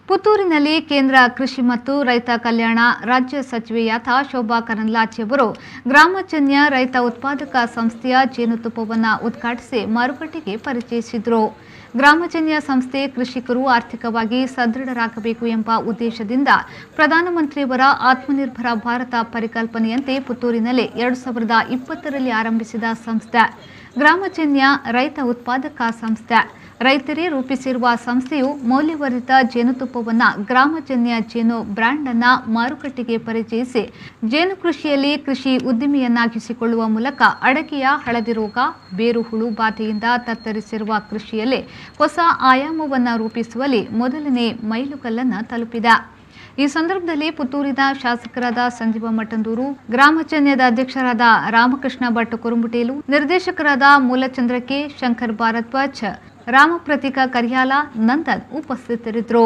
ಪುತ್ತೂರಿನಲ್ಲಿ ಕೇಂದ್ರ ಕೃಷಿ ಮತ್ತು ರೈತ ಕಲ್ಯಾಣ ರಾಜ್ಯ ಸಚಿವೆಯಾದ ಶೋಭಾ ಕರಂದ್ಲಾಜೆ ಅವರು ಗ್ರಾಮಜನ್ಯ ರೈತ ಉತ್ಪಾದಕ ಸಂಸ್ಥೆಯ ಜೇನುತುಪ್ಪವನ್ನು ಉದ್ಘಾಟಿಸಿ ಮಾರುಕಟ್ಟೆಗೆ ಪರಿಚಯಿಸಿದರು. ಗ್ರಾಮಜನ್ಯ ಸಂಸ್ಥೆ ಕೃಷಿಕರು ಆರ್ಥಿಕವಾಗಿ ಸದೃಢರಾಗಬೇಕು ಎಂಬ ಉದ್ದೇಶದಿಂದ ಪ್ರಧಾನಮಂತ್ರಿಯವರ ಆತ್ಮನಿರ್ಭರ ಭಾರತ ಪರಿಕಲ್ಪನೆಯಂತೆ ಪುತ್ತೂರಿನಲ್ಲಿ 2020ರಲ್ಲಿ ಆರಂಭಿಸಿದ ಸಂಸ್ಥೆ ಗ್ರಾಮಜನ್ಯ ರೈತ ಉತ್ಪಾದಕ ಸಂಸ್ಥೆ. ರೈತರೇ ರೂಪಿಸಿರುವ ಸಂಸ್ಥೆಯು ಮೌಲ್ಯವರ್ಧಿತ ಜೇನುತುಪ್ಪವನ್ನು ಗ್ರಾಮಜನ್ಯ ಜೇನು ಬ್ರ್ಯಾಂಡ್ ಅನ್ನು ಮಾರುಕಟ್ಟೆಗೆ ಪರಿಚಯಿಸಿ ಜೇನು ಕೃಷಿಯಲ್ಲಿ ಕೃಷಿ ಉದ್ದಿಮೆಯನ್ನಾಗಿಸಿಕೊಳ್ಳುವ ಮೂಲಕ ಅಡಕೆಯ ಹಳದಿ ರೋಗ, ಬೇರು ಹುಳು ಬಾಧೆಯಿಂದ ತತ್ತರಿಸಿರುವ ಕೃಷಿಯಲ್ಲಿ ಹೊಸ ಆಯಾಮವನ್ನು ರೂಪಿಸುವಲ್ಲಿ ಮೊದಲನೇ ಮೈಲುಗಲ್ಲನ್ನು ತಲುಪಿದೆ. ಈ ಸಂದರ್ಭದಲ್ಲಿ ಪುತ್ತೂರಿನ ಶಾಸಕರಾದ ಸಂಜೀವ ಮಠಂದೂರು, ಗ್ರಾಮಜನ್ಯದ ಅಧ್ಯಕ್ಷರಾದ ರಾಮಕೃಷ್ಣ ಭಟ್ ಕುರುಂಬುಟೇಲು, ನಿರ್ದೇಶಕರಾದ ಮೂಲಚಂದ್ರ ಕೆ, ಶಂಕರ್ ಭಾರದ್ವಾಜ್, ರಾಮಪ್ರತೀಕ ಕರಿಯಾಲ, ನಂದನ್ ಉಪಸ್ಥಿತರಿದ್ದರು.